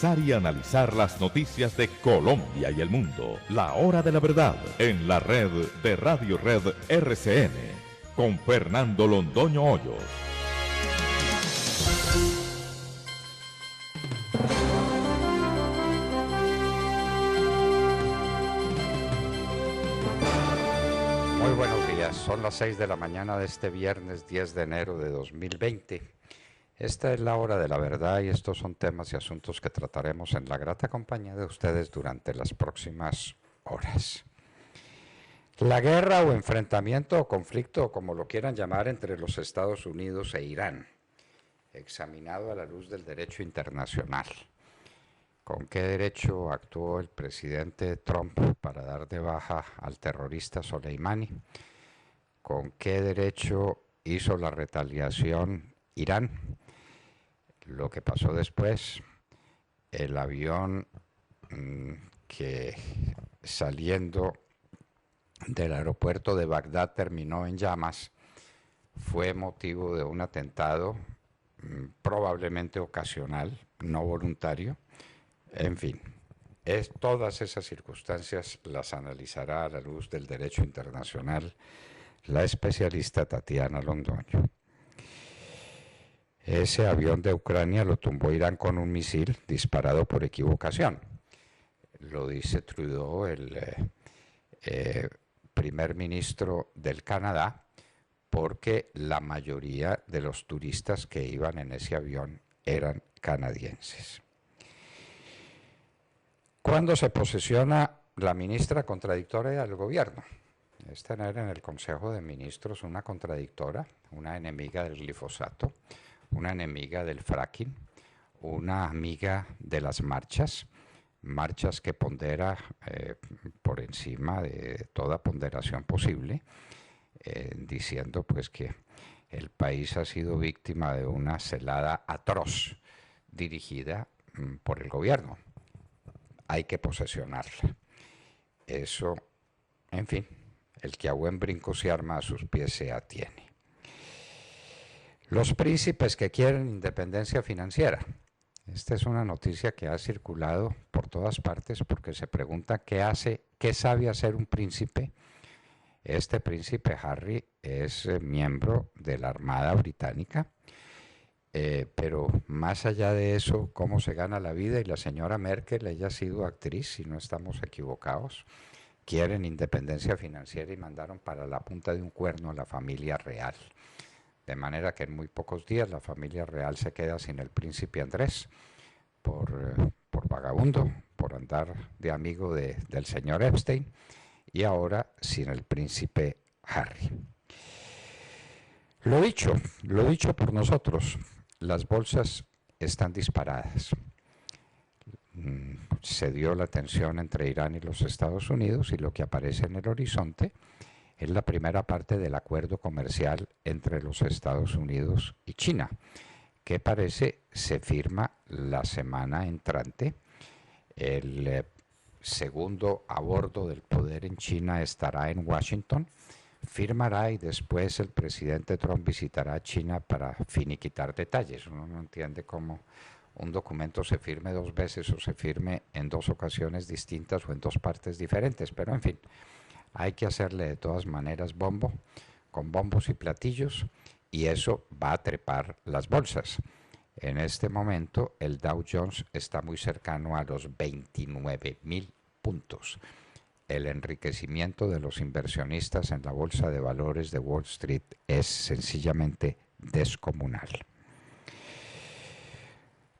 repasar y analizar las noticias de Colombia y el mundo. La hora de la verdad en la red de Radio Red RCN con Fernando Londoño Hoyos. Muy buenos días, son las 6 de la mañana de este viernes 10 de enero de 2020. Esta es la hora de la verdad y estos son temas y asuntos que trataremos en la grata compañía de ustedes durante las próximas horas. La guerra o enfrentamiento o conflicto, como lo quieran llamar, entre los Estados Unidos e Irán, examinado a la luz del derecho internacional. ¿Con qué derecho actuó el presidente Trump para dar de baja al terrorista Soleimani? ¿Con qué derecho hizo la retaliación Irán? Lo que pasó después, el avión que saliendo del aeropuerto de Bagdad terminó en llamas, fue motivo de un atentado probablemente ocasional, no voluntario. En fin, todas esas circunstancias las analizará a la luz del derecho internacional la especialista Tatiana Londoño. Ese avión de Ucrania lo tumbó Irán con un misil disparado por equivocación. Lo dice Trudeau, el primer ministro del Canadá, porque la mayoría de los turistas que iban en ese avión eran canadienses. ¿Cuándo se posesiona la ministra contradictoria del gobierno? Es tener en el Consejo de Ministros una contradictora, una enemiga del glifosato, una enemiga del fracking, una amiga de las marchas que pondera por encima de toda ponderación posible, diciendo pues que el país ha sido víctima de una celada atroz dirigida por el gobierno. Hay que posesionarla. Eso, en fin, el que a buen brinco se arma a sus pies se atiene. Los príncipes que quieren independencia financiera. Esta es una noticia que ha circulado por todas partes porque se pregunta qué sabe hacer un príncipe. Este príncipe Harry es miembro de la Armada Británica, pero más allá de eso, cómo se gana la vida, y la señora Merkel, ella ha sido actriz, si no estamos equivocados, quieren independencia financiera y mandaron para la punta de un cuerno a la familia real. De manera que en muy pocos días la familia real se queda sin el príncipe Andrés por vagabundo, por andar de amigo del señor Epstein, y ahora sin el príncipe Harry. Lo dicho por nosotros, las bolsas están disparadas. Se dio la tensión entre Irán y los Estados Unidos y lo que aparece en el horizonte es la primera parte del acuerdo comercial entre los Estados Unidos y China, que parece se firma la semana entrante. El segundo a bordo del poder en China estará en Washington, firmará y después el presidente Trump visitará China para finiquitar detalles. Uno no entiende cómo un documento se firme dos veces o se firme en dos ocasiones distintas o en dos partes diferentes, pero en fin, hay que hacerle de todas maneras bombo, con bombos y platillos, y eso va a trepar las bolsas. En este momento el Dow Jones está muy cercano a los 29.000 puntos. El enriquecimiento de los inversionistas en la bolsa de valores de Wall Street es sencillamente descomunal.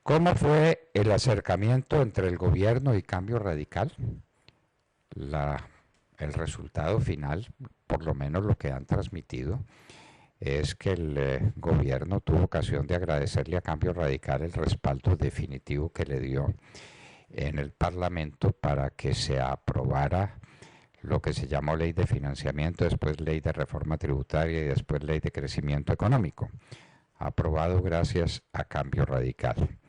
¿Cómo fue el acercamiento entre el gobierno y Cambio Radical? El resultado final, por lo menos lo que han transmitido, es que el gobierno tuvo ocasión de agradecerle a Cambio Radical el respaldo definitivo que le dio en el Parlamento para que se aprobara lo que se llamó Ley de Financiamiento, después Ley de Reforma Tributaria y después Ley de Crecimiento Económico, aprobado gracias a Cambio Radical.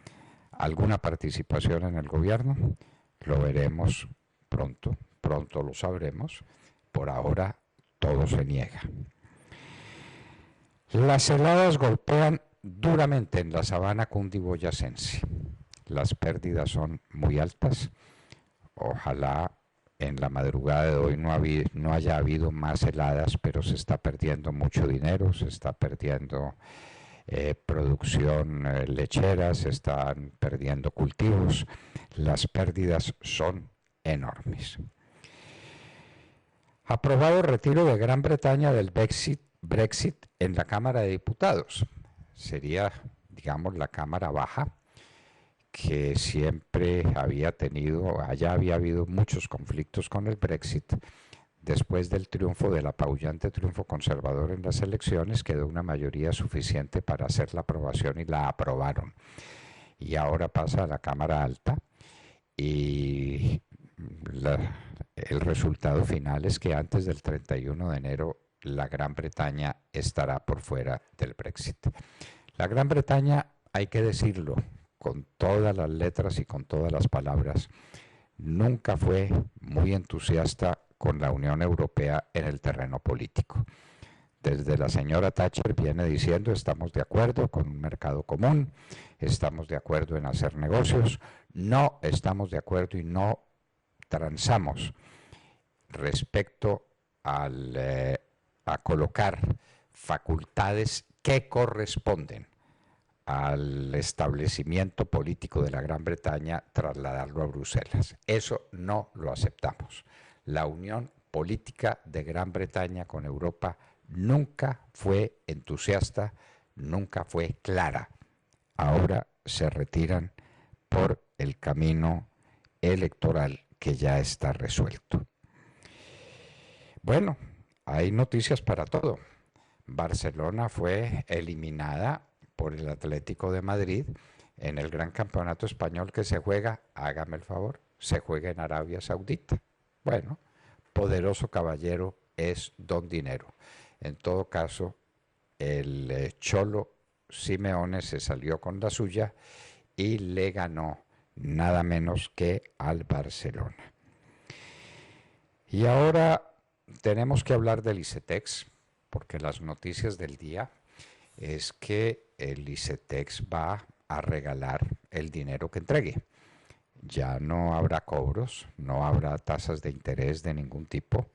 ¿Alguna participación en el gobierno? Lo veremos pronto lo sabremos. Por ahora todo se niega. Las heladas golpean duramente en la sabana cundiboyacense. Las pérdidas son muy altas. Ojalá en la madrugada de hoy no haya habido más heladas, pero se está perdiendo mucho dinero, se está perdiendo producción lechera, se están perdiendo cultivos. Las pérdidas son enormes. Aprobado retiro de Gran Bretaña del Brexit en la Cámara de Diputados. Sería, digamos, la Cámara Baja, que siempre había habido muchos conflictos con el Brexit. Después del apabullante triunfo conservador en las elecciones, quedó una mayoría suficiente para hacer la aprobación y la aprobaron. Y ahora pasa a la Cámara Alta y el resultado final es que antes del 31 de enero la Gran Bretaña estará por fuera del Brexit. La Gran Bretaña, hay que decirlo con todas las letras y con todas las palabras, nunca fue muy entusiasta con la Unión Europea en el terreno político. Desde la señora Thatcher viene diciendo: estamos de acuerdo con un mercado común, estamos de acuerdo en hacer negocios, no estamos de acuerdo y no transamos respecto a colocar facultades que corresponden al establecimiento político de la Gran Bretaña, trasladarlo a Bruselas. Eso no lo aceptamos. La unión política de Gran Bretaña con Europa nunca fue entusiasta, nunca fue clara. Ahora se retiran por el camino electoral que ya está resuelto. Bueno, hay noticias para todo. Barcelona fue eliminada por el Atlético de Madrid en el gran campeonato español que se juega, hágame el favor, se juega en Arabia Saudita. Bueno, poderoso caballero es don dinero. En todo caso, el Cholo Simeone se salió con la suya y le ganó nada menos que al Barcelona. Y ahora tenemos que hablar del ICETEX, porque las noticias del día es que el ICETEX va a regalar el dinero que entregue. Ya no habrá cobros, no habrá tasas de interés de ningún tipo.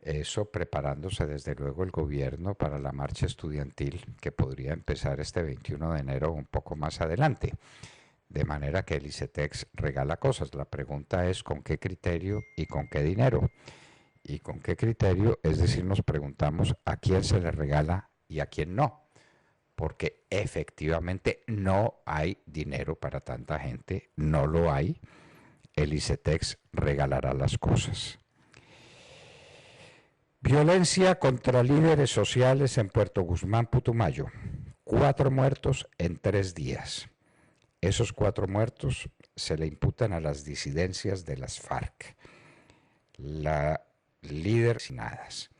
Eso preparándose desde luego el gobierno para la marcha estudiantil que podría empezar este 21 de enero un poco más adelante. De manera que el ICETEX regala cosas. La pregunta es ¿con qué criterio y con qué dinero? ¿Y con qué criterio? Es decir, nos preguntamos a quién se le regala y a quién no. Porque efectivamente no hay dinero para tanta gente, no lo hay. El ICETEX regalará las cosas. Violencia contra líderes sociales en Puerto Guzmán, Putumayo. 4 muertos en 3 días. Esos 4 muertos se le imputan a las disidencias de las FARC. La líder asesinadas.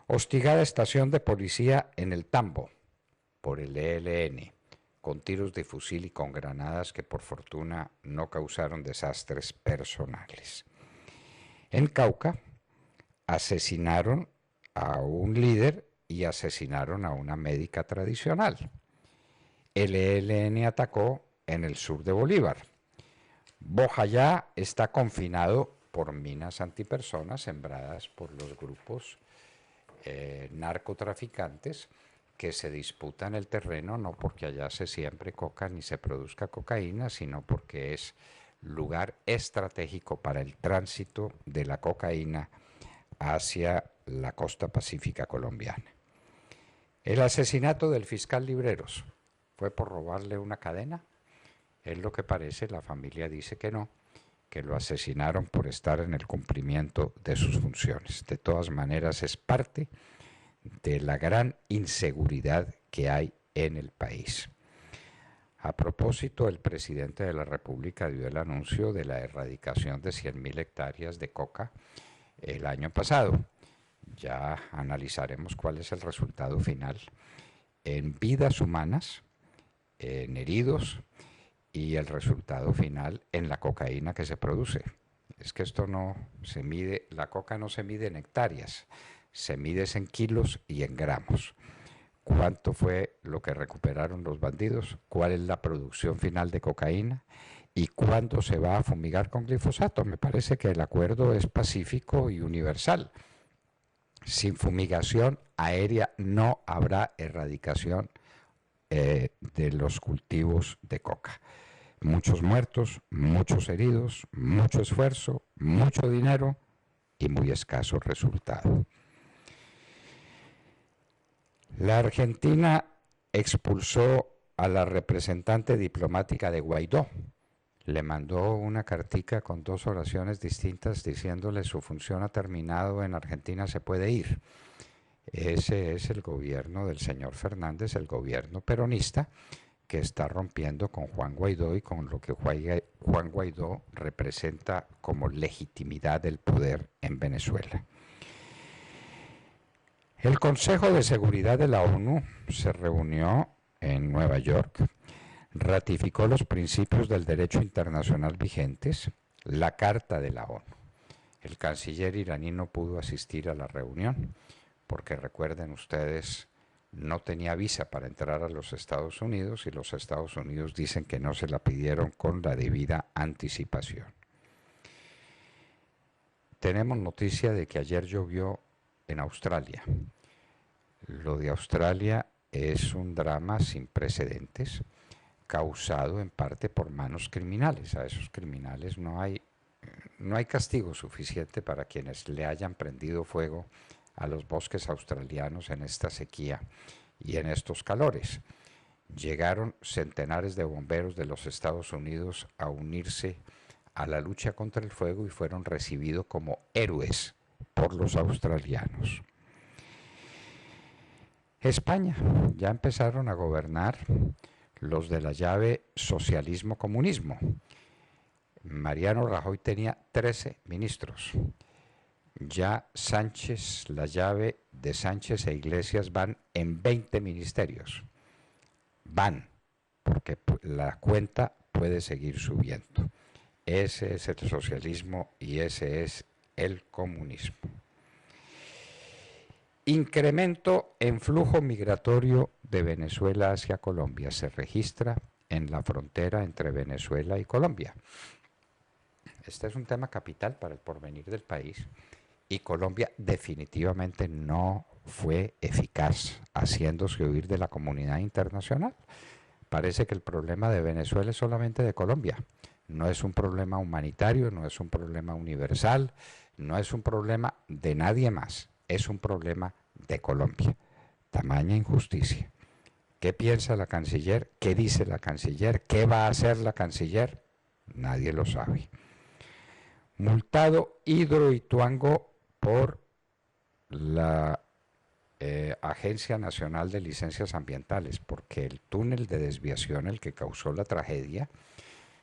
Hostigada estación de policía en el Tambo por el ELN, con tiros de fusil y con granadas que por fortuna no causaron desastres personales. En Cauca asesinaron a un líder y asesinaron a una médica tradicional. El ELN atacó en el sur de Bolívar. Bojayá está confinado por minas antipersonas sembradas por los grupos narcotraficantes que se disputan el terreno, no porque allá se siembre coca ni se produzca cocaína, sino porque es lugar estratégico para el tránsito de la cocaína hacia la costa pacífica colombiana. El asesinato del fiscal Libreros fue por robarle una cadena. Es lo que parece, la familia dice que no, que lo asesinaron por estar en el cumplimiento de sus funciones. De todas maneras, es parte de la gran inseguridad que hay en el país. A propósito, el presidente de la República dio el anuncio de la erradicación de 100.000 hectáreas de coca el año pasado. Ya analizaremos cuál es el resultado final en vidas humanas, en heridos y el resultado final en la cocaína que se produce. Es que esto no se mide, la coca no se mide en hectáreas, se mide en kilos y en gramos. cuánto fue lo que recuperaron los bandidos, cuál es la producción final de cocaína y cuándo se va a fumigar con glifosato. Me parece que el acuerdo es pacífico y universal. Sin fumigación aérea no habrá erradicación de los cultivos de coca. Muchos muertos, muchos heridos, mucho esfuerzo, mucho dinero y muy escaso resultado. La Argentina expulsó a la representante diplomática de Guaidó. Le mandó una cartica con 2 oraciones distintas diciéndole su función ha terminado, en Argentina se puede ir. Ese es el gobierno del señor Fernández, el gobierno peronista, que está rompiendo con Juan Guaidó y con lo que Juan Guaidó representa como legitimidad del poder en Venezuela. El Consejo de Seguridad de la ONU se reunió en Nueva York, ratificó los principios del derecho internacional vigentes, la Carta de la ONU. El canciller iraní no pudo asistir a la reunión porque, recuerden ustedes, no tenía visa para entrar a los Estados Unidos y los Estados Unidos dicen que no se la pidieron con la debida anticipación. Tenemos noticia de que ayer llovió en Australia. Lo de Australia es un drama sin precedentes, causado en parte por manos criminales. A esos criminales no hay castigo suficiente para quienes le hayan prendido fuego a los bosques australianos en esta sequía y en estos calores. Llegaron centenares de bomberos de los Estados Unidos a unirse a la lucha contra el fuego y fueron recibidos como héroes por los australianos. España, ya empezaron a gobernar los de la llave socialismo-comunismo. Mariano Rajoy tenía 13 ministros. Ya Sánchez, la llave de Sánchez e Iglesias van en 20 ministerios. Van, porque la cuenta puede seguir subiendo. Ese es el socialismo y ese es el comunismo. Incremento en flujo migratorio de Venezuela hacia Colombia se registra en la frontera entre Venezuela y Colombia. Este es un tema capital para el porvenir del país y Colombia definitivamente no fue eficaz haciéndose oír de la comunidad internacional. Parece que el problema de Venezuela es solamente de Colombia. No es un problema humanitario, no es un problema universal, no es un problema de nadie más. Es un problema de Colombia. Tamaña injusticia. ¿Qué piensa la canciller? ¿Qué dice la canciller? ¿Qué va a hacer la canciller? Nadie lo sabe. Multado Hidroituango por la Agencia Nacional de Licencias Ambientales, porque el túnel de desviación, el que causó la tragedia,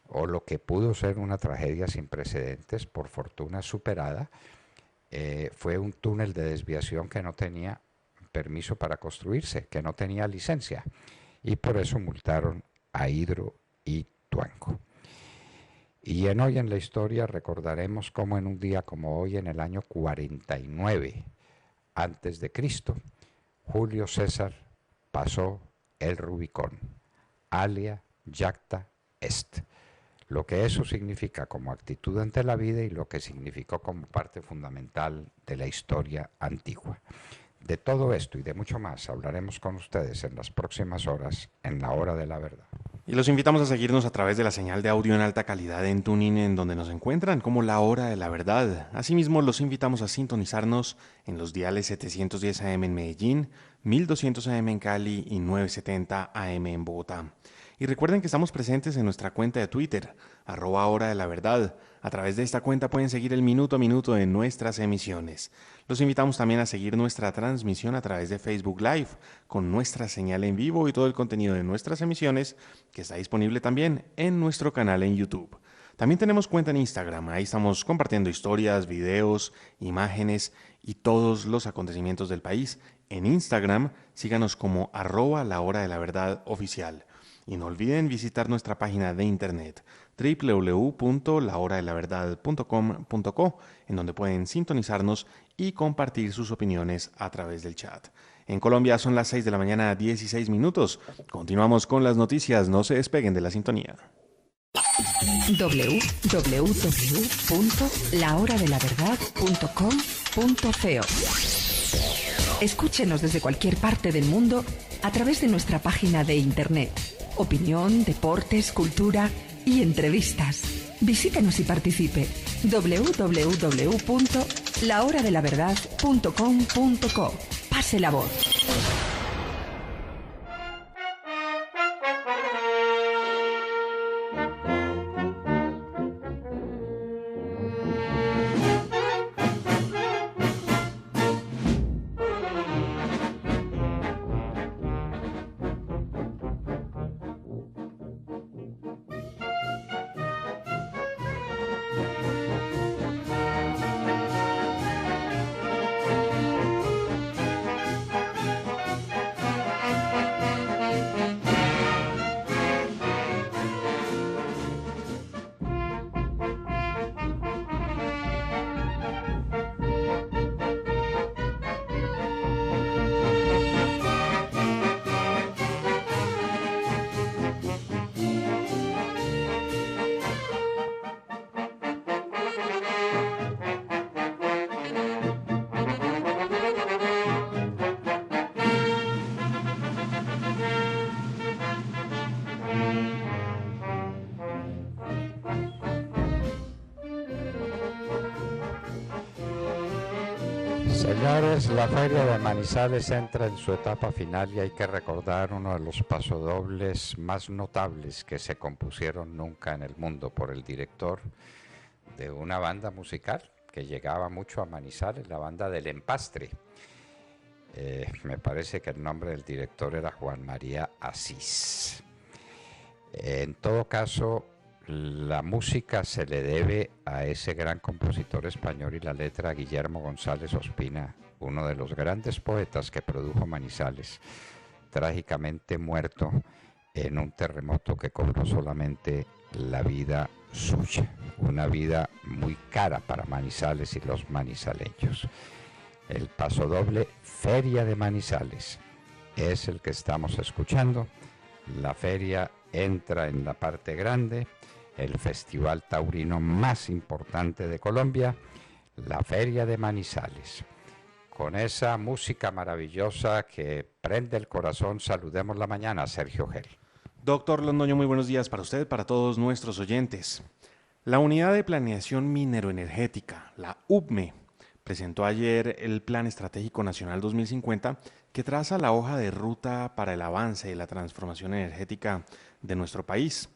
o lo que pudo ser una tragedia sin precedentes, por fortuna superada, fue un túnel de desviación que no tenía permiso para construirse, que no tenía licencia, y por eso multaron a Hidroituango. Y hoy en la historia recordaremos cómo en un día como hoy, en el año 49 antes de Cristo, Julio César pasó el Rubicón, alia jacta est. Lo que eso significa como actitud ante la vida y lo que significó como parte fundamental de la historia antigua. De todo esto y de mucho más hablaremos con ustedes en las próximas horas, en la Hora de la Verdad. Y los invitamos a seguirnos a través de la señal de audio en alta calidad en TuneIn, en donde nos encuentran como La Hora de la Verdad. Asimismo, los invitamos a sintonizarnos en los diales 710 AM en Medellín, 1200 AM en Cali y 970 AM en Bogotá. Y recuerden que estamos presentes en nuestra cuenta de Twitter, @Hora de la Verdad. A través de esta cuenta pueden seguir el minuto a minuto de nuestras emisiones. Los invitamos también a seguir nuestra transmisión a través de Facebook Live, con nuestra señal en vivo y todo el contenido de nuestras emisiones, que está disponible también en nuestro canal en YouTube. También tenemos cuenta en Instagram, ahí estamos compartiendo historias, videos, imágenes y todos los acontecimientos del país. En Instagram, síganos como @La Hora de la Verdad Oficial. Y no olviden visitar nuestra página de internet www.lahoradelaverdad.com.co, en donde pueden sintonizarnos y compartir sus opiniones a través del chat. En Colombia son las 6 de la mañana, 16 minutos. Continuamos con las noticias, no se despeguen de la sintonía. www.lahoradelaverdad.com.co. Escúchenos desde cualquier parte del mundo a través de nuestra página de internet. Opinión, deportes, cultura y entrevistas. Visítenos y participe. www.lahoradelaverdad.com.co. Pase la voz. Señores, la Feria de Manizales entra en su etapa final y hay que recordar uno de los pasodobles más notables que se compusieron nunca en el mundo por el director de una banda musical que llegaba mucho a Manizales, la banda del Empastre. Me parece que el nombre del director era Juan María Asís. En todo caso, la música se le debe a ese gran compositor español y la letra a Guillermo González Ospina, uno de los grandes poetas que produjo Manizales, trágicamente muerto en un terremoto que cobró solamente la vida suya, una vida muy cara para Manizales y los manizaleños. El pasodoble Feria de Manizales es el que estamos escuchando. La feria entra en la parte grande, el festival taurino más importante de Colombia, la Feria de Manizales. Con esa música maravillosa que prende el corazón, saludemos la mañana a Sergio Gel. Doctor Londoño, muy buenos días para usted, para todos nuestros oyentes. La Unidad de Planeación Mineroenergética, la UPME, presentó ayer el Plan Estratégico Nacional 2050 que traza la hoja de ruta para el avance de la transformación energética de nuestro país.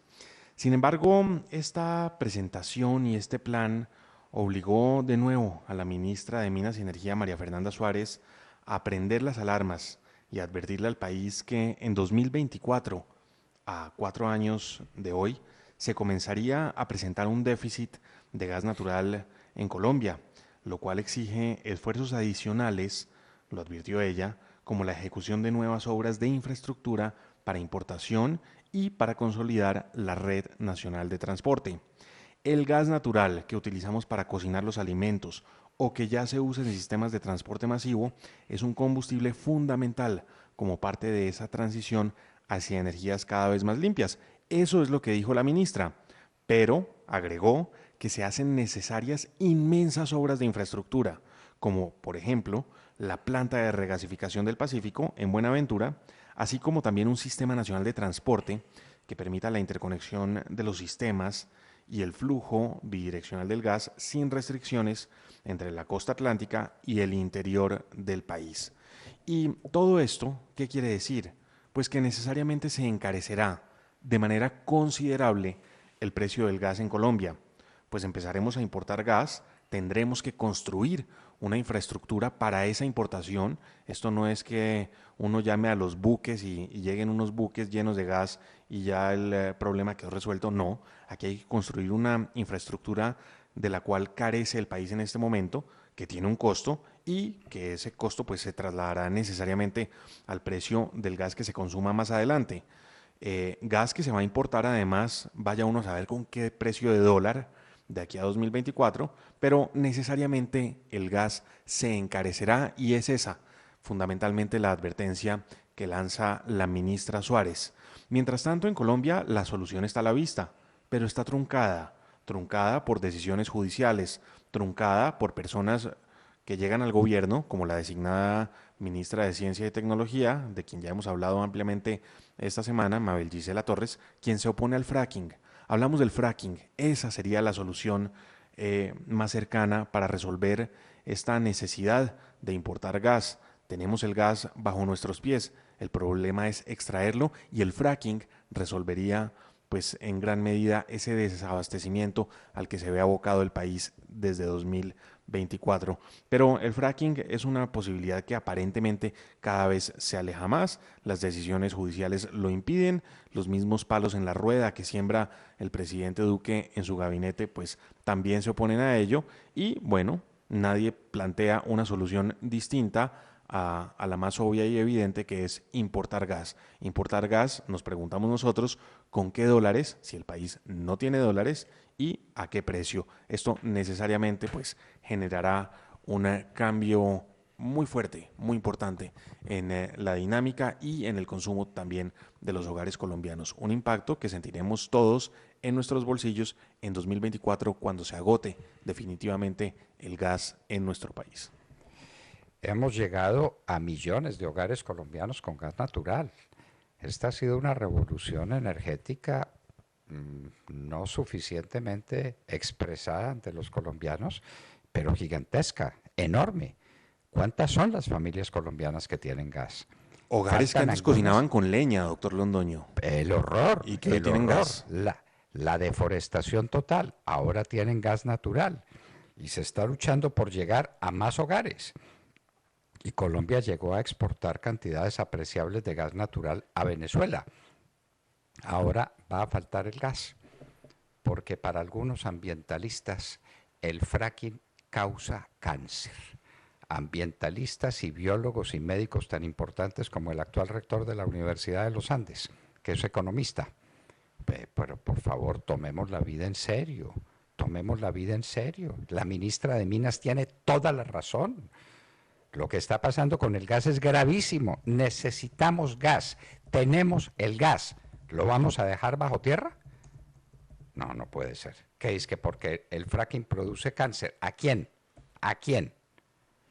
Sin embargo, esta presentación y este plan obligó de nuevo a la ministra de Minas y Energía, María Fernanda Suárez, a prender las alarmas y advertirle al país que en 2024, a 4 años de hoy, se comenzaría a presentar un déficit de gas natural en Colombia, lo cual exige esfuerzos adicionales, lo advirtió ella, como la ejecución de nuevas obras de infraestructura para importación y para consolidar la red nacional de transporte. El gas natural que utilizamos para cocinar los alimentos o que ya se usa en sistemas de transporte masivo es un combustible fundamental como parte de esa transición hacia energías cada vez más limpias. Eso es lo que dijo la ministra, pero agregó que se hacen necesarias inmensas obras de infraestructura, como por ejemplo la planta de regasificación del Pacífico en Buenaventura, así como también un sistema nacional de transporte que permita la interconexión de los sistemas y el flujo bidireccional del gas sin restricciones entre la costa atlántica y el interior del país. Y todo esto, ¿qué quiere decir? Pues que necesariamente se encarecerá de manera considerable el precio del gas en Colombia, pues empezaremos a importar gas, tendremos que construir una infraestructura para esa importación. Esto no es que uno llame a los buques y lleguen unos buques llenos de gas y ya el problema quedó resuelto. No, aquí hay que construir una infraestructura de la cual carece el país en este momento, que tiene un costo y que ese costo pues se trasladará necesariamente al precio del gas que se consuma más adelante. Gas que se va a importar además, vaya uno a saber con qué precio de dólar de aquí a 2024, pero necesariamente el gas se encarecerá y es esa fundamentalmente la advertencia que lanza la ministra Suárez. Mientras tanto, en Colombia la solución está a la vista, pero está truncada por decisiones judiciales, truncada por personas que llegan al gobierno, como la designada ministra de Ciencia y Tecnología, de quien ya hemos hablado ampliamente esta semana, Mabel Gisela Torres, quien se opone al fracking. Hablamos del fracking, esa sería la solución más cercana para resolver esta necesidad de importar gas. Tenemos el gas bajo nuestros pies, el problema es extraerlo y el fracking resolvería pues en gran medida ese desabastecimiento al que se ve abocado el país desde 2024. Pero el fracking es una posibilidad que aparentemente cada vez se aleja más, las decisiones judiciales lo impiden, los mismos palos en la rueda que siembra el presidente Duque en su gabinete pues también se oponen a ello y bueno, nadie plantea una solución distinta a la más obvia y evidente, que es importar gas. Importar gas, nos preguntamos nosotros, ¿con qué dólares? Si el país no tiene dólares, ¿y a qué precio? Esto necesariamente pues generará un cambio muy fuerte, muy importante en la dinámica y en el consumo también de los hogares colombianos. Un impacto que sentiremos todos en nuestros bolsillos en 2024 cuando se agote definitivamente el gas en nuestro país. Hemos llegado a millones de hogares colombianos con gas natural. Esta ha sido una revolución energética no suficientemente expresada ante los colombianos, pero gigantesca, enorme. ¿Cuántas son las familias colombianas que tienen gas? Hogares que antes cocinaban con leña, doctor Londoño. El horror. Y que hoy tienen gas. La deforestación total. Ahora tienen gas natural. Y se está luchando por llegar a más hogares. Y Colombia llegó a exportar cantidades apreciables de gas natural a Venezuela. Ahora va a faltar el gas, porque para algunos ambientalistas el fracking causa cáncer. Ambientalistas y biólogos y médicos tan importantes como el actual rector de la Universidad de los Andes, que es economista. Pero por favor, tomemos la vida en serio, tomemos la vida en serio. La ministra de Minas tiene toda la razón. Lo que está pasando con el gas es gravísimo. Necesitamos gas. Tenemos el gas. ¿Lo vamos a dejar bajo tierra? No, no puede ser. ¿Qué es que porque el fracking produce cáncer? ¿A quién? ¿A quién?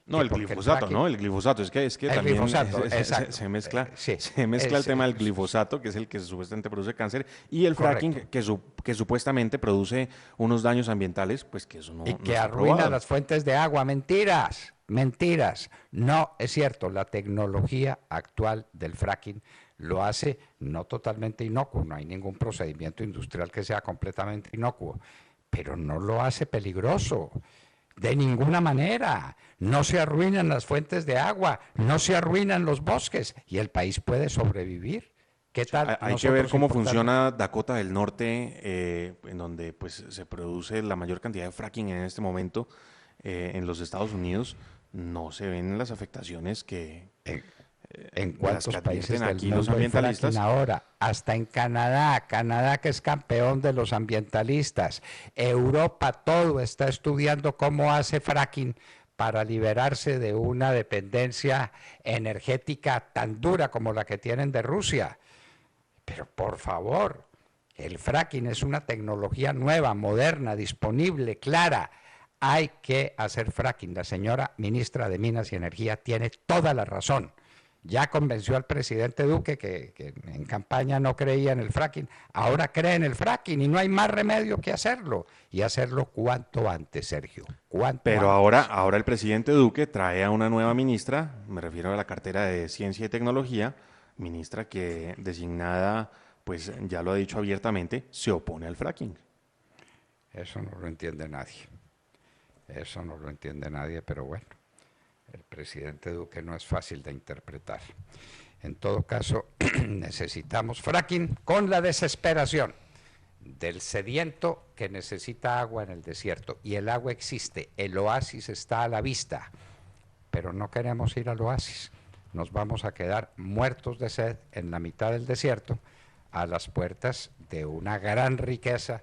No, el glifosato, ¿no? El glifosato. Es que también glifosato, se mezcla, sí, se mezcla el tema del glifosato, que es el que supuestamente produce cáncer, y el fracking, que supuestamente produce unos daños ambientales, pues que eso no y que no arruina las fuentes de agua. Mentiras, mentiras. No es cierto. La tecnología actual del fracking lo hace no totalmente inocuo. No hay ningún procedimiento industrial que sea completamente inocuo, pero no lo hace peligroso. De ninguna manera. No se arruinan las fuentes de agua, no se arruinan los bosques y el país puede sobrevivir. ¿Qué tal? Hay que ver cómo funciona Dakota del Norte, en donde pues se produce la mayor cantidad de fracking en este momento en los Estados Unidos. No se ven las afectaciones que ¿En cuántos países del aquí mundo los ambientalistas ahora? Hasta en Canadá, Canadá que es campeón de los ambientalistas. Europa todo está estudiando cómo hace fracking para liberarse de una dependencia energética tan dura como la que tienen de Rusia. Pero por favor, el fracking es una tecnología nueva, moderna, disponible, clara. Hay que hacer fracking. La señora ministra de Minas y Energía tiene toda la razón. Ya convenció al presidente Duque que en campaña no creía en el fracking, ahora cree en el fracking y no hay más remedio que hacerlo. Y hacerlo cuanto antes, Sergio. Pero ahora el presidente Duque trae a una nueva ministra, me refiero a la cartera de Ciencia y Tecnología, ministra que designada, pues ya lo ha dicho abiertamente, se opone al fracking. Eso no lo entiende nadie. Eso no lo entiende nadie, pero bueno. El presidente Duque no es fácil de interpretar. En todo caso, necesitamos fracking con la desesperación del sediento que necesita agua en el desierto. Y el agua existe, el oasis está a la vista, pero no queremos ir al oasis. Nos vamos a quedar muertos de sed en la mitad del desierto, a las puertas de una gran riqueza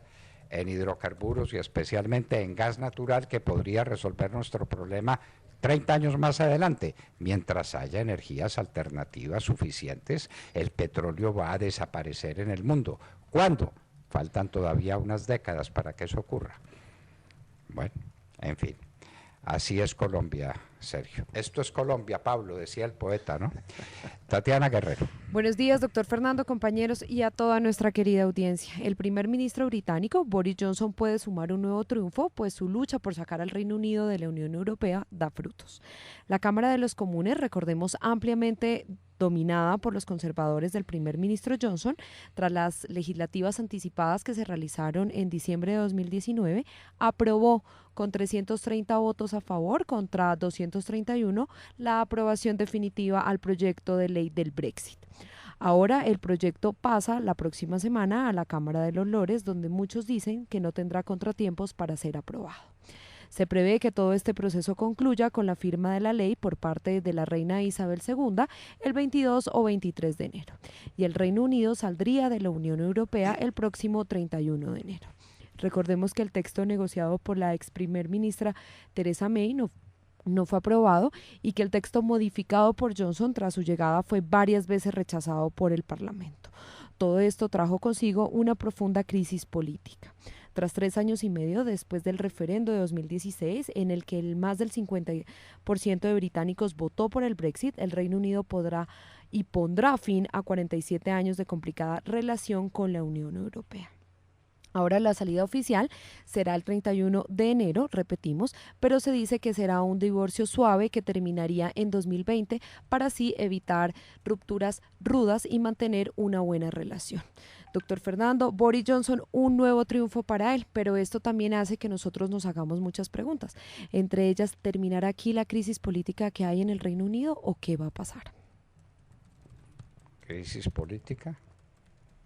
en hidrocarburos y especialmente en gas natural que podría resolver nuestro problema 30 años más adelante, mientras haya energías alternativas suficientes, el petróleo va a desaparecer en el mundo. ¿Cuándo? Faltan todavía unas décadas para que eso ocurra. Bueno, en fin, así es Colombia, Sergio. Esto es Colombia, Pablo, decía el poeta, ¿no? Tatiana Guerrero. Buenos días, doctor Fernando, compañeros y a toda nuestra querida audiencia. El primer ministro británico, Boris Johnson, puede sumar un nuevo triunfo, pues su lucha por sacar al Reino Unido de la Unión Europea da frutos. La Cámara de los Comunes, recordemos, ampliamente dominada por los conservadores del primer ministro Johnson, tras las legislativas anticipadas que se realizaron en diciembre de 2019, aprobó con 330 votos a favor contra 231 la aprobación definitiva al proyecto de ley del Brexit. Ahora el proyecto pasa la próxima semana a la Cámara de los Lores, donde muchos dicen que no tendrá contratiempos para ser aprobado. Se prevé que todo este proceso concluya con la firma de la ley por parte de la reina Isabel II el 22 o 23 de enero, y el Reino Unido saldría de la Unión Europea el próximo 31 de enero. Recordemos que el texto negociado por la ex primer ministra Theresa May no fue aprobado y que el texto modificado por Johnson tras su llegada fue varias veces rechazado por el Parlamento. Todo esto trajo consigo una profunda crisis política. Tras 3 años y medio después del referendo de 2016, en el que el más del 50% de británicos votó por el Brexit, el Reino Unido pondrá fin a 47 años de complicada relación con la Unión Europea. Ahora la salida oficial será el 31 de enero, repetimos, pero se dice que será un divorcio suave que terminaría en 2020 para así evitar rupturas rudas y mantener una buena relación. Doctor Fernando, Boris Johnson, un nuevo triunfo para él, pero esto también hace que nosotros nos hagamos muchas preguntas. Entre ellas, ¿terminará aquí la crisis política que hay en el Reino Unido o qué va a pasar? ¿Crisis política?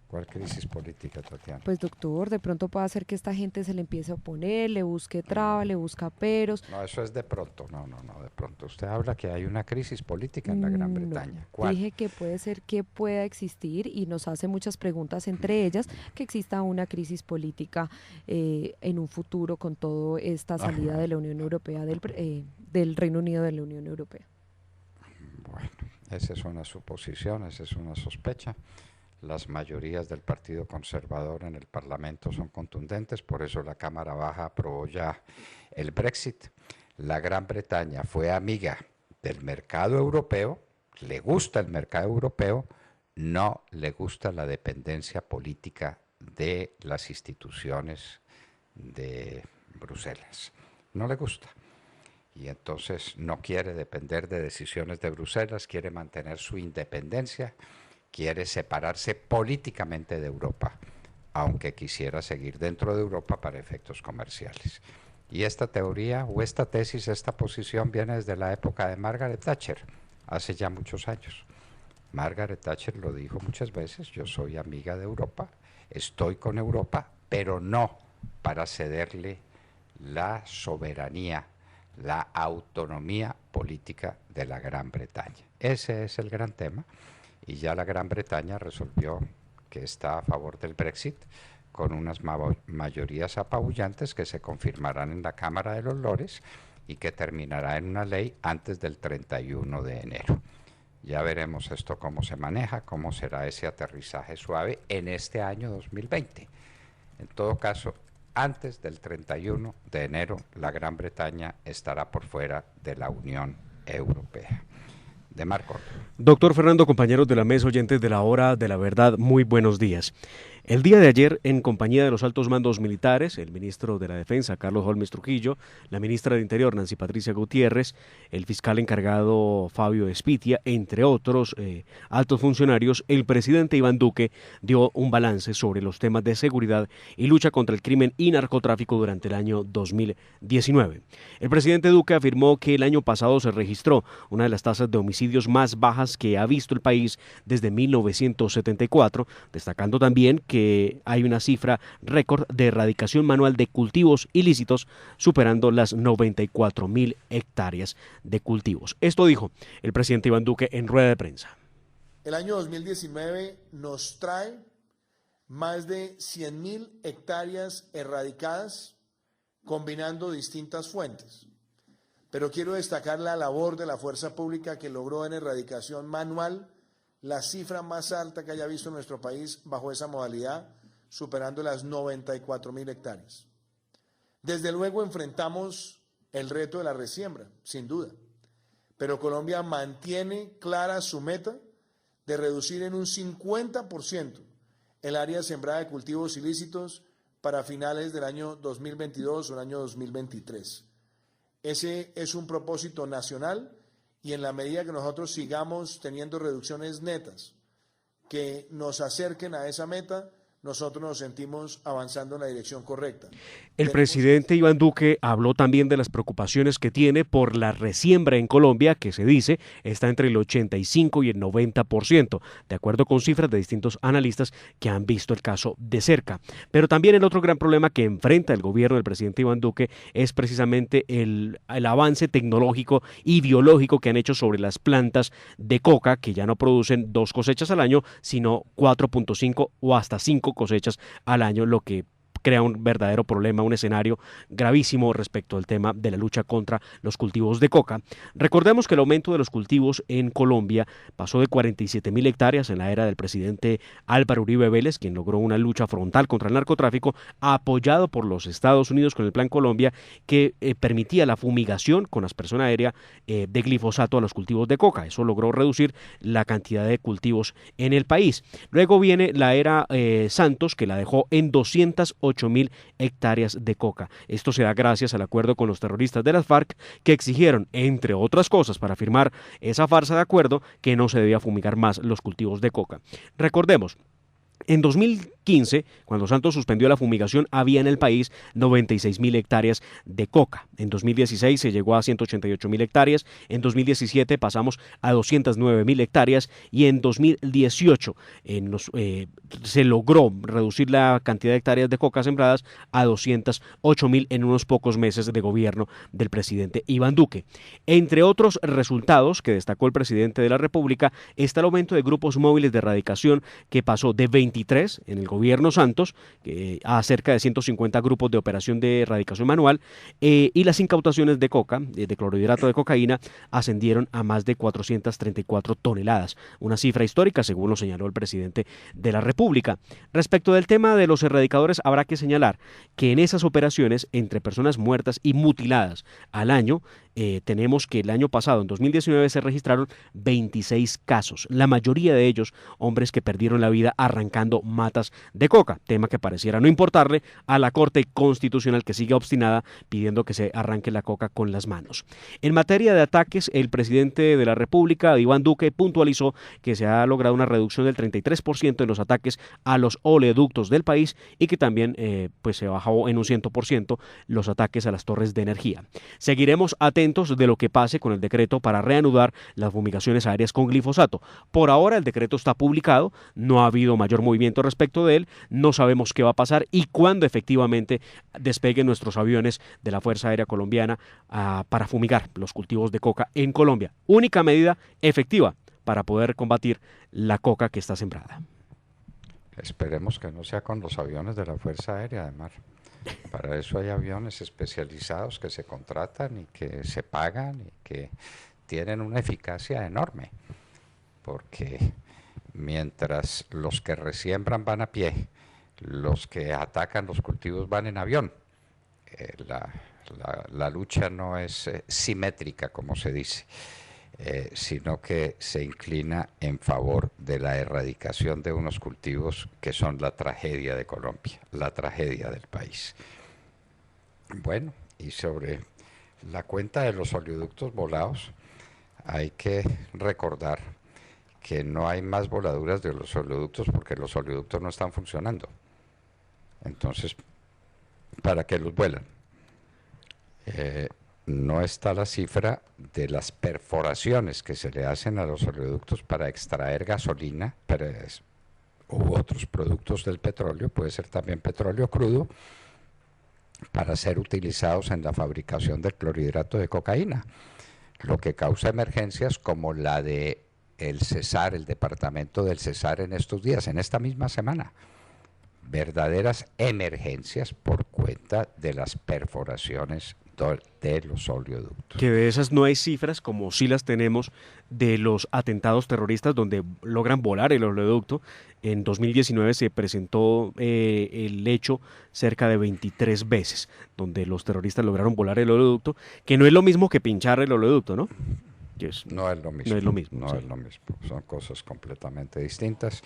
¿Cuál crisis política, Tatiana? Pues doctor, de pronto puede hacer que esta gente se le empiece a oponer, le busque traba, le busca peros. No, eso es de pronto, no, de pronto. Usted habla que hay una crisis política en la Gran Bretaña. ¿Cuál? Dije que puede ser que pueda existir y nos hace muchas preguntas, entre ellas que exista una crisis política en un futuro con toda esta salida de la Unión Europea, del Reino Unido de la Unión Europea. Bueno, esa es una suposición, esa es una sospecha. Las mayorías del Partido Conservador en el Parlamento son contundentes, por eso la Cámara Baja aprobó ya el Brexit. La Gran Bretaña fue amiga del mercado europeo, le gusta el mercado europeo, no le gusta la dependencia política de las instituciones de Bruselas. No le gusta. Y entonces no quiere depender de decisiones de Bruselas, quiere mantener su independencia, quiere separarse políticamente de Europa, aunque quisiera seguir dentro de Europa para efectos comerciales. Y esta teoría o esta tesis, esta posición viene desde la época de Margaret Thatcher, hace ya muchos años. Margaret Thatcher lo dijo muchas veces: yo soy amiga de Europa, estoy con Europa, pero no para cederle la soberanía, la autonomía política de la Gran Bretaña. Ese es el gran tema. Y ya la Gran Bretaña resolvió que está a favor del Brexit con unas mayorías apabullantes que se confirmarán en la Cámara de los Lores y que terminará en una ley antes del 31 de enero. Ya veremos esto cómo se maneja, cómo será ese aterrizaje suave en este año 2020. En todo caso, antes del 31 de enero, la Gran Bretaña estará por fuera de la Unión Europea. De Marco. Doctor Fernando, compañeros de la mesa, oyentes de la Hora de la Verdad, muy buenos días. El día de ayer, en compañía de los altos mandos militares, el ministro de la Defensa, Carlos Holmes Trujillo, la ministra de Interior, Nancy Patricia Gutiérrez, el fiscal encargado, Fabio Espitia, entre otros altos funcionarios, el presidente Iván Duque dio un balance sobre los temas de seguridad y lucha contra el crimen y narcotráfico durante el año 2019. El presidente Duque afirmó que el año pasado se registró una de las tasas de homicidios más bajas que ha visto el país desde 1974, destacando también que hay una cifra récord de erradicación manual de cultivos ilícitos, superando las 94.000 hectáreas de cultivos. Esto dijo el presidente Iván Duque en rueda de prensa. El año 2019 nos trae más de 100.000 hectáreas erradicadas, combinando distintas fuentes. pero quiero destacar la labor de la fuerza pública que logró en erradicación manual la cifra más alta que haya visto nuestro país bajo esa modalidad, superando las 94.000 hectáreas. Desde luego enfrentamos el reto de la resiembra, sin duda, pero Colombia mantiene clara su meta de reducir en un 50% el área sembrada de cultivos ilícitos para finales del año 2022 o el año 2023. Ese es un propósito nacional y en la medida que nosotros sigamos teniendo reducciones netas que nos acerquen a esa meta, nosotros nos sentimos avanzando en la dirección correcta. El presidente Iván Duque habló también de las preocupaciones que tiene por la resiembra en Colombia, que se dice está entre el 85 y el 90%, de acuerdo con cifras de distintos analistas que han visto el caso de cerca. Pero también el otro gran problema que enfrenta el gobierno del presidente Iván Duque es precisamente el avance tecnológico y biológico que han hecho sobre las plantas de coca, que ya no producen 2 cosechas al año, sino 4.5 o hasta 5 cosechas al año, lo que crea un verdadero problema, un escenario gravísimo respecto al tema de la lucha contra los cultivos de coca. Recordemos que el aumento de los cultivos en Colombia pasó de 47.000 hectáreas en la era del presidente Álvaro Uribe Vélez, quien logró una lucha frontal contra el narcotráfico, apoyado por los Estados Unidos con el Plan Colombia, que permitía la fumigación con aspersión aérea de glifosato a los cultivos de coca. Eso logró reducir la cantidad de cultivos en el país. Luego viene la era Santos, que la dejó en 208.000 hectáreas de coca. Esto se da gracias al acuerdo con los terroristas de las FARC, que exigieron, entre otras cosas, para firmar esa farsa de acuerdo, que no se debía fumigar más los cultivos de coca. Recordemos, en 2015, cuando Santos suspendió la fumigación, había en el país 96.000 hectáreas de coca. En 2016 se llegó a 188.000 hectáreas, en 2017 pasamos a 209.000 hectáreas y en 2018 se logró reducir la cantidad de hectáreas de coca sembradas a 208.000 en unos pocos meses de gobierno del presidente Iván Duque. Entre otros resultados que destacó el presidente de la República está el aumento de grupos móviles de erradicación, que pasó de 23 en el gobierno Santos a cerca de 150 grupos de operación de erradicación manual, y las incautaciones de coca, de clorhidrato de cocaína, ascendieron a más de 434 toneladas, una cifra histórica según lo señaló el presidente de la República. Respecto del tema de los erradicadores, habrá que señalar que en esas operaciones, entre personas muertas y mutiladas al año, tenemos que el año pasado, en 2019, se registraron 26 casos, la mayoría de ellos hombres que perdieron la vida arrancando matas de coca, tema que pareciera no importarle a la Corte Constitucional, que sigue obstinada pidiendo que se arranque la coca con las manos. En materia de ataques, el presidente de la República, Iván Duque, puntualizó que se ha logrado una reducción del 33% en los ataques a los oleoductos del país y que también se bajó en un 100% los ataques a las torres de energía. Seguiremos atentos de lo que pase con el decreto para reanudar las fumigaciones aéreas con glifosato. Por ahora el decreto está publicado, no ha habido mayor movimiento respecto de él, no sabemos qué va a pasar y cuándo efectivamente despeguen nuestros aviones de la Fuerza Aérea Colombiana para fumigar los cultivos de coca en Colombia. Única medida efectiva para poder combatir la coca que está sembrada. Esperemos que no sea con los aviones de la Fuerza Aérea, además. Para eso hay aviones especializados que se contratan y que se pagan y que tienen una eficacia enorme, porque mientras los que resiembran van a pie, los que atacan los cultivos van en avión. La lucha no es simétrica, como se dice, sino que se inclina en favor de la erradicación de unos cultivos que son la tragedia de Colombia, la tragedia del país. Bueno, y sobre la cuenta de los oleoductos volados, hay que recordar que no hay más voladuras de los oleoductos porque los oleoductos no están funcionando. Entonces, ¿para qué los vuelan? No está la cifra de las perforaciones que se le hacen a los oleoductos para extraer gasolina u otros productos del petróleo, puede ser también petróleo crudo, para ser utilizados en la fabricación del clorhidrato de cocaína, lo que causa emergencias como la de el Cesar, el departamento del Cesar en estos días, en esta misma semana. Verdaderas emergencias por cuenta mitad de las perforaciones de los oleoductos. Que de esas no hay cifras, como sí las tenemos, de los atentados terroristas donde logran volar el oleoducto. En 2019 se presentó el hecho cerca de 23 veces, donde los terroristas lograron volar el oleoducto, que no es lo mismo que pinchar el oleoducto, ¿no? No es lo mismo. No es lo mismo. No sí. es lo mismo. Son cosas completamente distintas,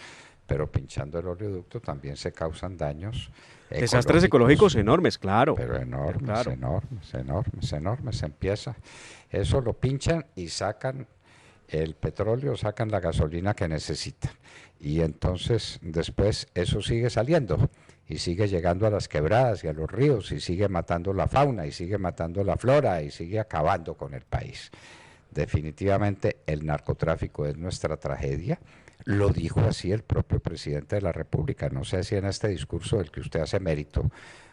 pero pinchando el oleoducto también se causan daños desastres ecológicos enormes, claro. Pero enormes, claro. enormes. Empieza. Eso lo pinchan y sacan el petróleo, sacan la gasolina que necesitan. Y entonces después eso sigue saliendo y sigue llegando a las quebradas y a los ríos y sigue matando la fauna y sigue matando la flora y sigue acabando con el país. Definitivamente el narcotráfico es nuestra tragedia. Lo dijo así el propio presidente de la República, no sé si en este discurso del que usted hace mérito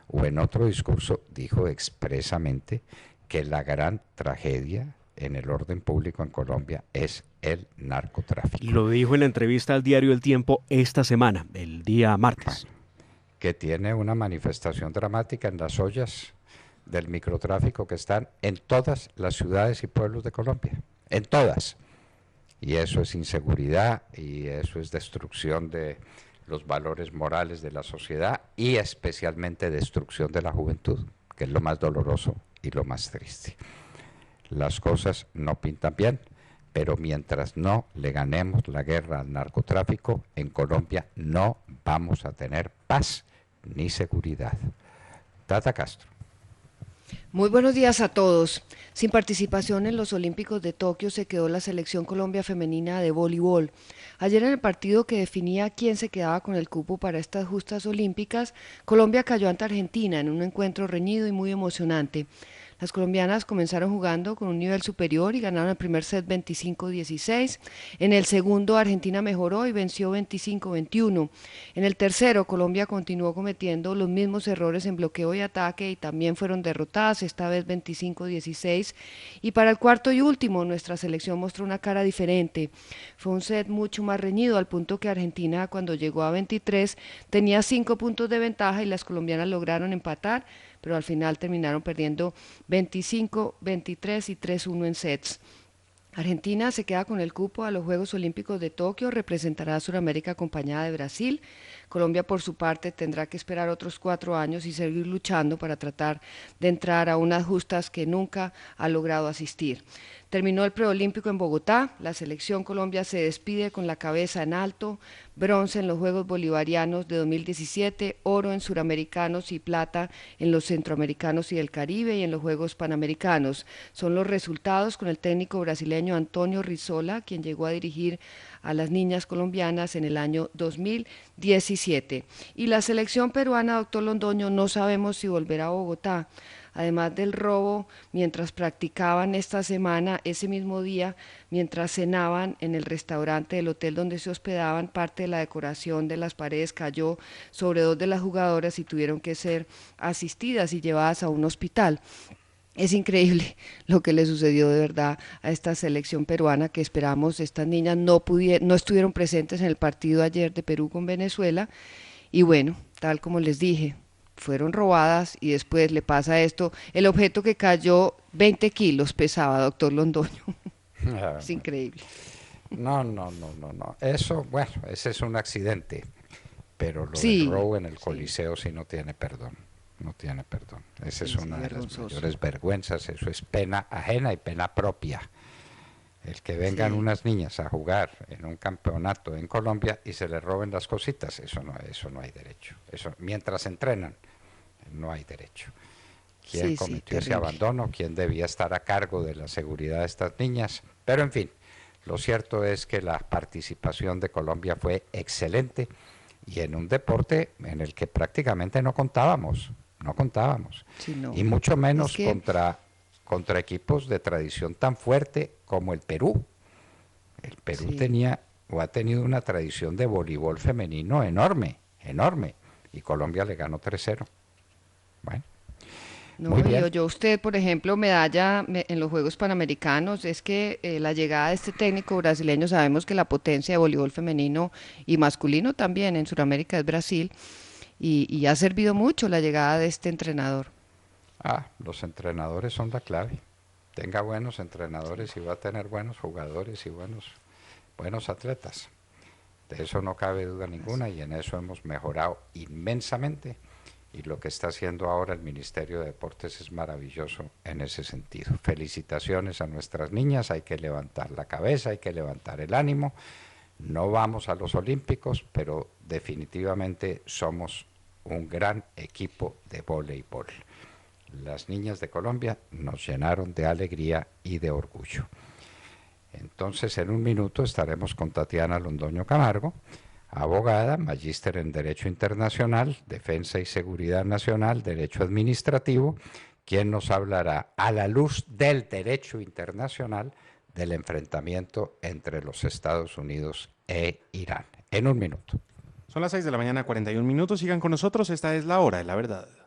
o en otro discurso, dijo expresamente que la gran tragedia en el orden público en Colombia es el narcotráfico. Lo dijo en la entrevista al diario El Tiempo esta semana, el día martes. Que tiene una manifestación dramática en las ollas del microtráfico que están en todas las ciudades y pueblos de Colombia, en todas. Y eso es inseguridad y eso es destrucción de los valores morales de la sociedad y especialmente destrucción de la juventud, que es lo más doloroso y lo más triste. Las cosas no pintan bien, pero mientras no le ganemos la guerra al narcotráfico, en Colombia no vamos a tener paz ni seguridad. Tata Castro. Muy buenos días a todos. Sin participación en los Olímpicos de Tokio se quedó la selección Colombia femenina de voleibol. Ayer en el partido que definía quién se quedaba con el cupo para estas justas olímpicas, Colombia cayó ante Argentina en un encuentro reñido y muy emocionante. Las colombianas comenzaron jugando con un nivel superior y ganaron el primer set 25-16. En el segundo, Argentina mejoró y venció 25-21. En el tercero, Colombia continuó cometiendo los mismos errores en bloqueo y ataque y también fueron derrotadas, esta vez 25-16. Y para el cuarto y último, nuestra selección mostró una cara diferente. Fue un set mucho más reñido, al punto que Argentina, cuando llegó a 23, tenía 5 puntos de ventaja y las colombianas lograron empatar, pero al final terminaron perdiendo 25, 23 y 3-1 en sets. Argentina se queda con el cupo a los Juegos Olímpicos de Tokio, representará a Sudamérica acompañada de Brasil. Colombia, por su parte, tendrá que esperar otros 4 años y seguir luchando para tratar de entrar a unas justas que nunca ha logrado asistir. Terminó el preolímpico en Bogotá, la selección Colombia se despide con la cabeza en alto, bronce en los Juegos Bolivarianos de 2017, oro en Suramericanos y plata en los Centroamericanos y del Caribe y en los Juegos Panamericanos. Son los resultados con el técnico brasileño Antonio Rizzola, quien llegó a dirigir a las niñas colombianas en el año 2017. Y la selección peruana, doctor Londoño, no sabemos si volverá a Bogotá. Además del robo, mientras practicaban esta semana, ese mismo día, mientras cenaban en el restaurante del hotel donde se hospedaban, parte de la decoración de las paredes cayó sobre 2 de las jugadoras y tuvieron que ser asistidas y llevadas a un hospital. Es increíble lo que le sucedió de verdad a esta selección peruana, que esperamos estas niñas no estuvieron presentes en el partido ayer de Perú con Venezuela y bueno, tal como les dije, fueron robadas y después le pasa esto. El objeto que cayó 20 kilos pesaba, doctor Londoño. Es increíble. No. Eso, bueno, ese es un accidente, pero lo del robo en el Coliseo sí no tiene perdón. No tiene perdón. Esa es una de las mayores vergüenzas. Eso es pena ajena y pena propia. El que vengan unas niñas a jugar en un campeonato en Colombia y se les roben las cositas, eso no hay derecho. Eso mientras entrenan, no hay derecho. ¿Quién cometió ese abandono? ¿Quién debía estar a cargo de la seguridad de estas niñas? Pero en fin, lo cierto es que la participación de Colombia fue excelente y en un deporte en el que prácticamente no contábamos. Sí, no. Y mucho menos contra equipos de tradición tan fuerte como el Perú. El Perú ha tenido una tradición de voleibol femenino enorme, y Colombia le ganó 3-0. Bueno. No, y oyó usted, por ejemplo, medalla en los Juegos Panamericanos, es que la llegada de este técnico brasileño, sabemos que la potencia de voleibol femenino y masculino también en Sudamérica es Brasil, y ha servido mucho la llegada de este entrenador. Los entrenadores son la clave. Tenga buenos entrenadores y va a tener buenos jugadores y buenos atletas. De eso no cabe duda ninguna y en eso hemos mejorado inmensamente. Y lo que está haciendo ahora el Ministerio de Deportes es maravilloso en ese sentido. Felicitaciones a nuestras niñas, hay que levantar la cabeza, hay que levantar el ánimo. No vamos a los Olímpicos, pero definitivamente somos un gran equipo de voleibol. Las niñas de Colombia nos llenaron de alegría y de orgullo. Entonces, en un minuto estaremos con Tatiana Londoño Camargo, abogada, magíster en Derecho Internacional, Defensa y Seguridad Nacional, Derecho Administrativo, quien nos hablará a la luz del derecho internacional del enfrentamiento entre los Estados Unidos e Irán. En un minuto. Son las 6 de la mañana, 41 minutos. Sigan con nosotros, esta es la hora de la verdad.